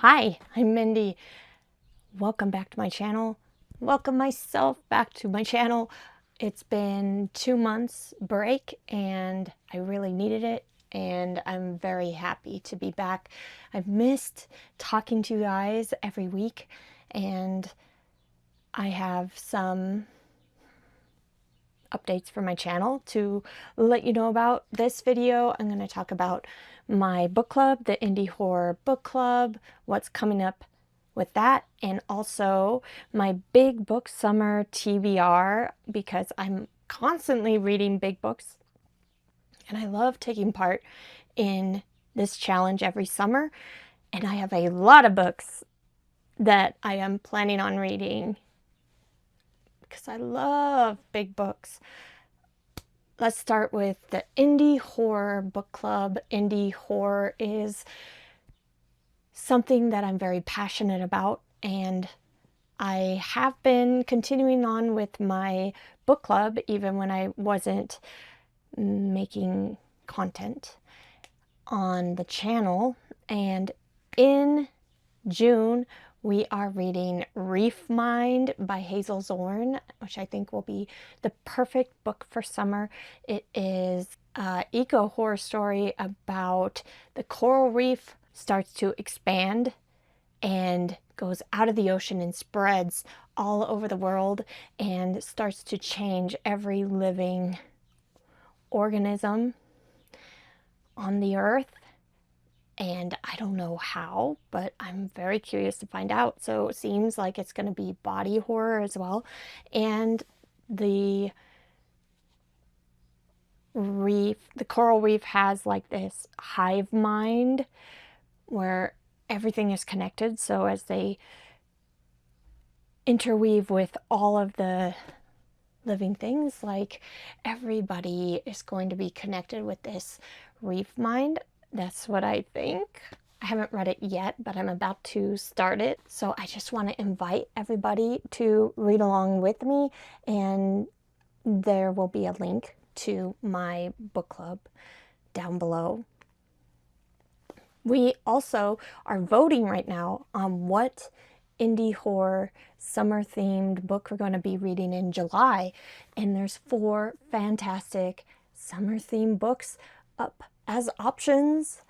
Hi, I'm Mindy. Welcome back to my channel. Welcome myself back to my channel. It's been 2 months break and I really needed it and I'm very happy to be back. I've missed talking to you guys every week and I have some updates for my channel to let you know about. This video, I'm going to talk about my book club, the Indie Horror Book Club, what's coming up with that, and also my Big Book Summer TBR, because I'm constantly reading big books and I love taking part in this challenge every summer. And I have a lot of books that I am planning on reading because I love big books. Let's start with the Indie Horror Book Club. Indie horror is something that I'm very passionate about, and I have been continuing on with my book club even when I wasn't making content on the channel. And in June, we are reading Reef Mind by Hazel Zorn, which I think will be the perfect book for summer. It is an eco-horror story about the coral reef starts to expand and goes out of the ocean and spreads all over the world and starts to change every living organism on the earth. And I don't know how, but I'm very curious to find out. So it seems like it's going to be body horror as well. And the reef, the coral reef, has like this hive mind where everything is connected. So as they interweave with all of the living things, like everybody is going to be connected with this reef mind. That's what I think. I haven't read it yet, but I'm about to start it. So I just want to invite everybody to read along with me, and there will be a link to my book club down below. We also are voting right now on what indie horror summer themed book we're going to be reading in July, and there's 4 fantastic summer themed books up as options.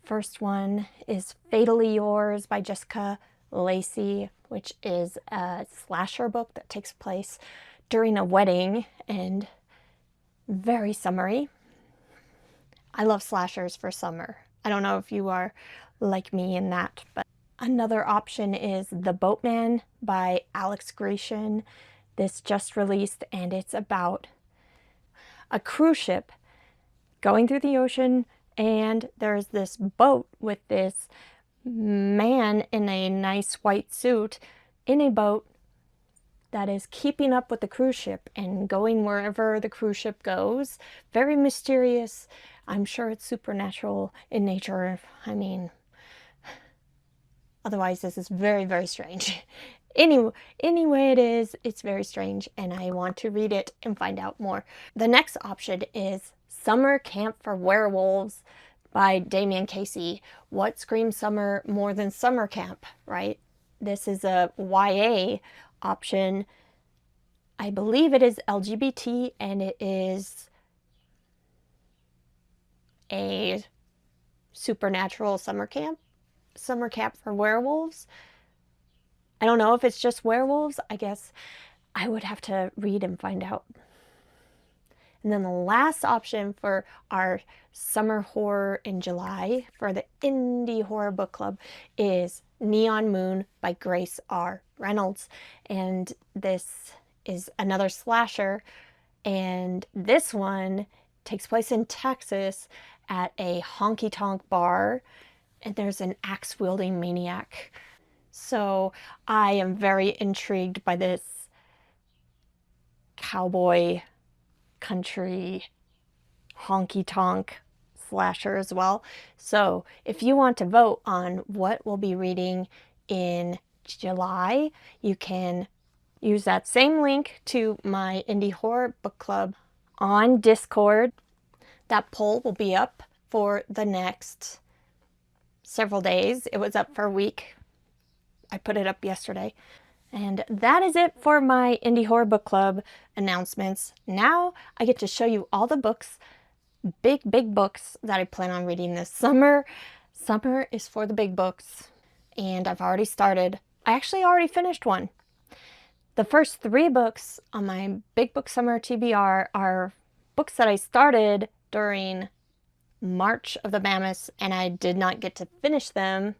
First one is Fatally Yours by Jessica Lacey, which is a slasher book that takes place during a wedding and very summery. I love slashers for summer. I don't know if you are like me in that, but another option is The Boatman by Alex Grecian. This just released, and it's about a cruise ship going through the ocean, and there's this boat with this man in a nice white suit in a boat that is keeping up with the cruise ship and going wherever the cruise ship goes. Very mysterious. I'm sure it's supernatural in nature. I mean, otherwise this is very, very strange. Anyway it is, it's very strange, and I want to read it and find out more. The next option is Summer Camp for Werewolves by Damian Casey. What screams summer more than summer camp, right? This is a YA option. I believe it is LGBT, and it is a supernatural summer camp for werewolves. I don't know if it's just werewolves. I guess I would have to read and find out. And then the last option for our summer horror in July for the Indie Horror Book Club is Neon Moon by Grace R. Reynolds. And this is another slasher. And this one takes place in Texas at a honky-tonk bar. And there's an axe-wielding maniac. So I am very intrigued by this cowboy country honky-tonk slasher as well. So if you want to vote on what we'll be reading in July, you can use that same link to my Indie Horror Book Club on Discord. That poll will be up for the next several days. It was up for a week. I put it up yesterday. And that is it for my Indie Horror Book Club announcements. Now I get to show you all the books, big books that I plan on reading this summer. Summer is for the big books, and I've already started. I actually already finished one. The first 3 books on my Big Book Summer TBR are books that I started during March of the Mammoths, and I did not get to finish them.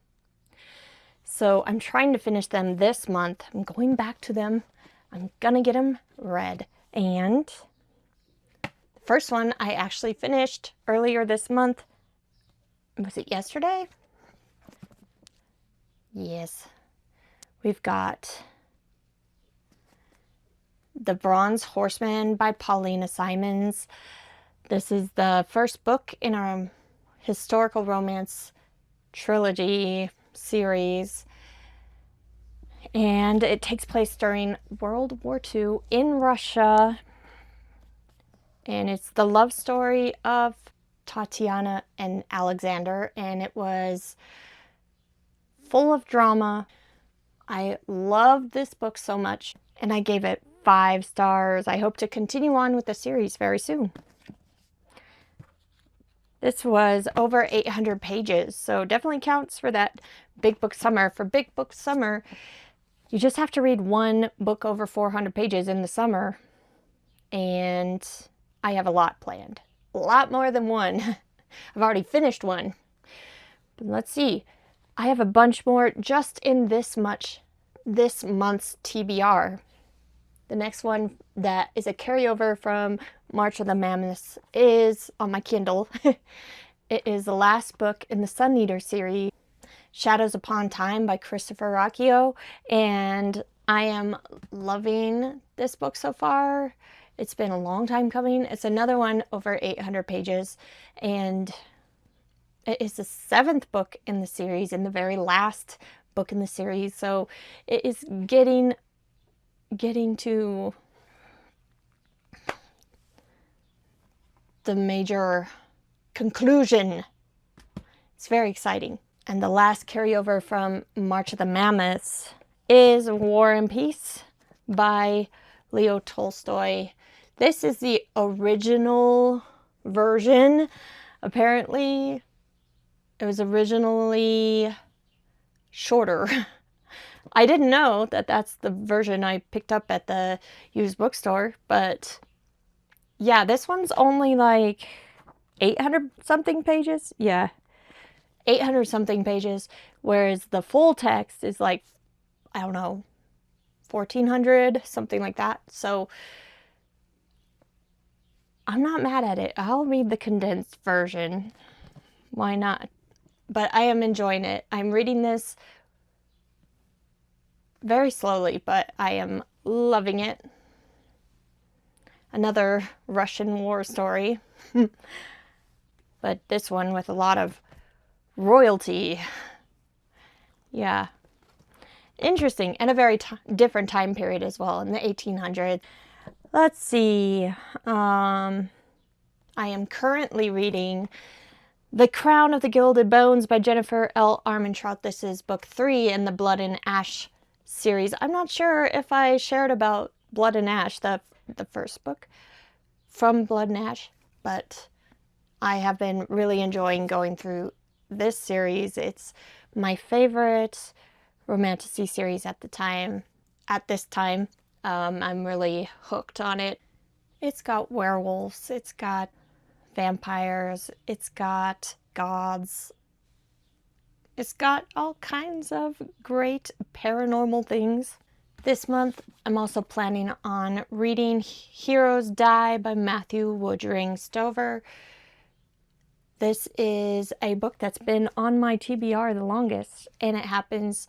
So I'm trying to finish them this month. I'm going back to them. I'm gonna get them read. And the first one I actually finished earlier this month. Was it yesterday? Yes. We've got The Bronze Horseman by Paulina Simons. This is the first book in our historical romance trilogy series, and it takes place during World War II in Russia, and it's the love story of Tatiana and Alexander, and it was full of drama. I loved this book so much, and I gave it 5 stars. I hope to continue on with the series very soon. This was over 800 pages, so definitely counts for that Big Book Summer. For Big Book Summer, you just have to read one book over 400 pages in the summer, and I have a lot planned. A lot more than one. I've already finished one. But let's see. I have a bunch more just in this month's TBR. The next one that is a carryover from March of the Mammoths is on my Kindle. It is the last book in the Sun Eater series, Shadows Upon Time by Christopher Rocchio, and I am loving this book so far. It's been a long time coming. It's another one over 800 pages, and it is the 7th book in the series and the very last book in the series, so it is getting to the major conclusion. It's very exciting. And the last carryover from March of the Mammoths is War and Peace by Leo Tolstoy. This is the original version. Apparently, it was originally shorter. I didn't know that that's the version I picked up at the used bookstore, but yeah, this one's only like 800 something pages. Yeah, 800 something pages, whereas the full text is like, I don't know, 1400, something like that. So I'm not mad at it. I'll read the condensed version. Why not? But I am enjoying it. I'm reading this very slowly, but I am loving it. Another Russian war story. But this one with a lot of royalty. Yeah. Interesting, and a very different time period as well, in the 1800s. Let's see. I am currently reading The Crown of the Gilded Bones by Jennifer L. Armentrout. This is book 3 in the Blood and Ash series. I'm not sure if I shared about Blood and Ash, the first book from Blood and Ash, but I have been really enjoying going through this series. It's my favorite Romantasy series at this time. I'm really hooked on it. It's got werewolves, it's got vampires, it's got gods, it's got all kinds of great paranormal things. This month, I'm also planning on reading Heroes Die by Matthew Woodring Stover. This is a book that's been on my TBR the longest, and it happens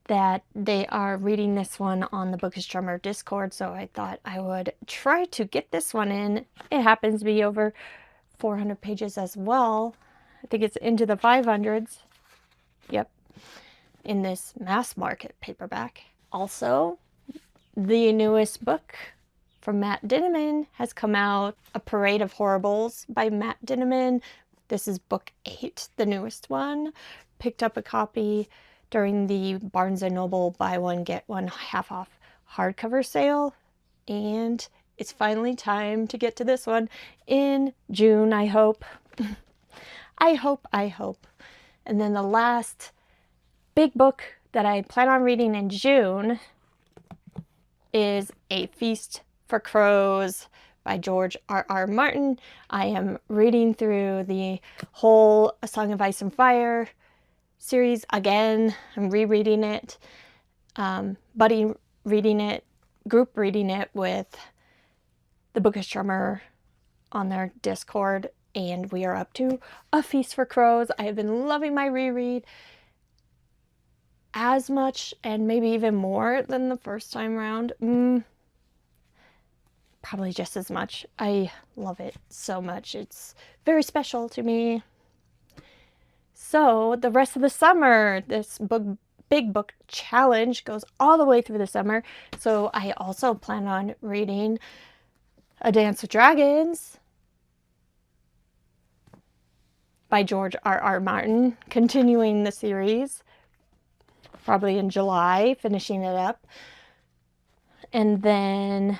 that they are reading this one on the Bookish Drummer Discord, so I thought I would try to get this one in. It happens to be over 400 pages as well. I think it's into the 500s. Yep, in this mass market paperback. Also, the newest book from Matt Dinniman has come out, A Parade of Horribles by Matt Dinniman. This is book 8, the newest one. Picked up a copy during the Barnes & Noble buy one get one half off hardcover sale, and it's finally time to get to this one in June, I hope. I hope. And then the last big book that I plan on reading in June is A Feast for Crows by George R.R. Martin. I am reading through the whole A Song of Ice and Fire series again. I'm rereading it, buddy reading it, group reading it with the bigbooksummer on their Discord, and we are up to A Feast for Crows. I have been loving my reread as much and maybe even more than the first time around. Probably just as much. I love it so much. It's very special to me. So the rest of the summer, this big book challenge goes all the way through the summer. So I also plan on reading A Dance with Dragons by George R.R. Martin, continuing the series, probably in July, finishing it up. And then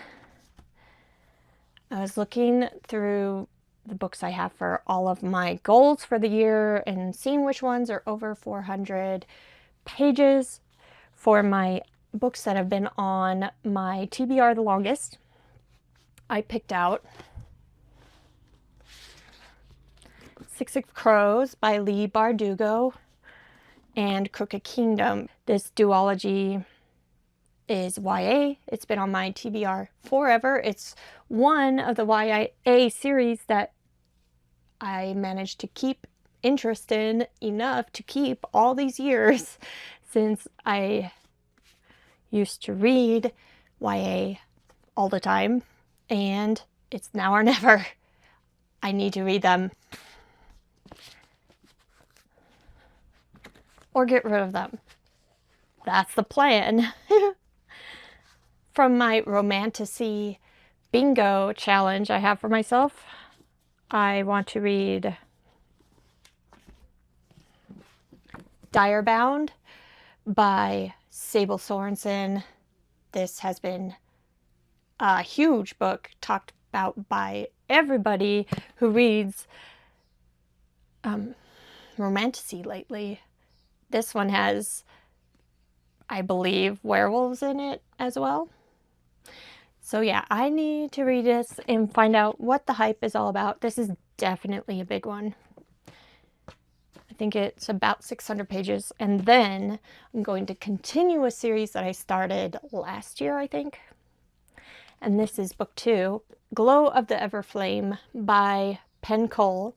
I was looking through the books I have for all of my goals for the year and seeing which ones are over 400 pages for my books that have been on my TBR the longest. I picked out Six of Crows by Leigh Bardugo and Crooked Kingdom. This duology is YA. It's been on my TBR forever. It's one of the YA series that I managed to keep interest in enough to keep all these years, since I used to read YA all the time, and it's now or never. I need to read them or get rid of them. That's the plan. From my Romantasy bingo challenge I have for myself, I want to read Direbound by Sable Sorensen. This has been a huge book talked about by everybody who reads Romantasy lately. This one has, I believe, werewolves in it as well. So yeah, I need to read this and find out what the hype is all about. This is definitely a big one. I think it's about 600 pages. And then I'm going to continue a series that I started last year, I think. And this is book 2, Glow of the Everflame by Penn Cole.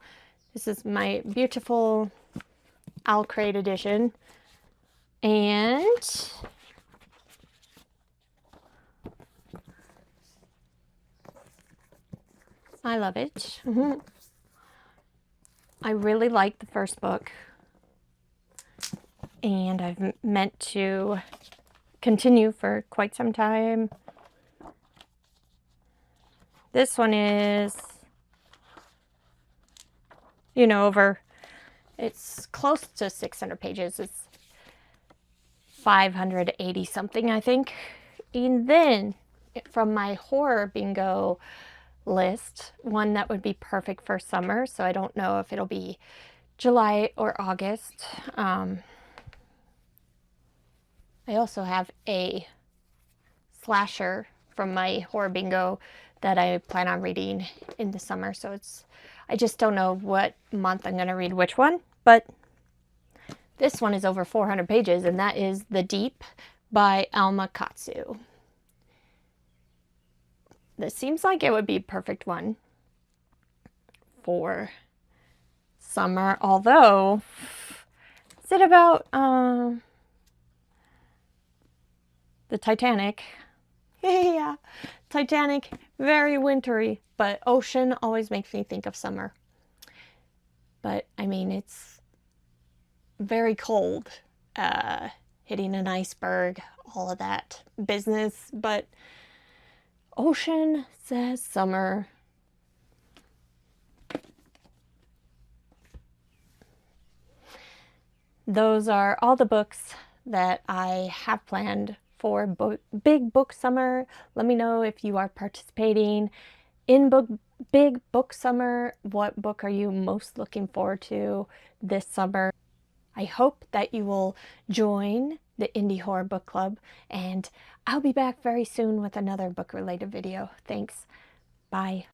This is my beautiful Owl Crate edition. And I love it. I really like the first book, and I've meant to continue for quite some time. This one is, it's close to 600 pages. It's 580 something, I think. And then from my horror bingo list, one that would be perfect for summer, so I don't know if it'll be July or August. I also have a slasher from my horror bingo that I plan on reading in the summer, so I just don't know what month I'm going to read which one, but this one is over 400 pages, and that is The Deep by Alma Katsu. This seems like it would be a perfect one for summer, although, is it about the Titanic? Yeah, Titanic, very wintry, but ocean always makes me think of summer. But, I mean, it's very cold, hitting an iceberg, all of that business, but ocean says summer. those are all the books that I have planned for Big Book Summer. Let me know if you are participating in Big Book Summer. What book are you most looking forward to this summer? I hope that you will join the Indie Horror Book Club, and I'll be back very soon with another book-related video. Thanks. Bye.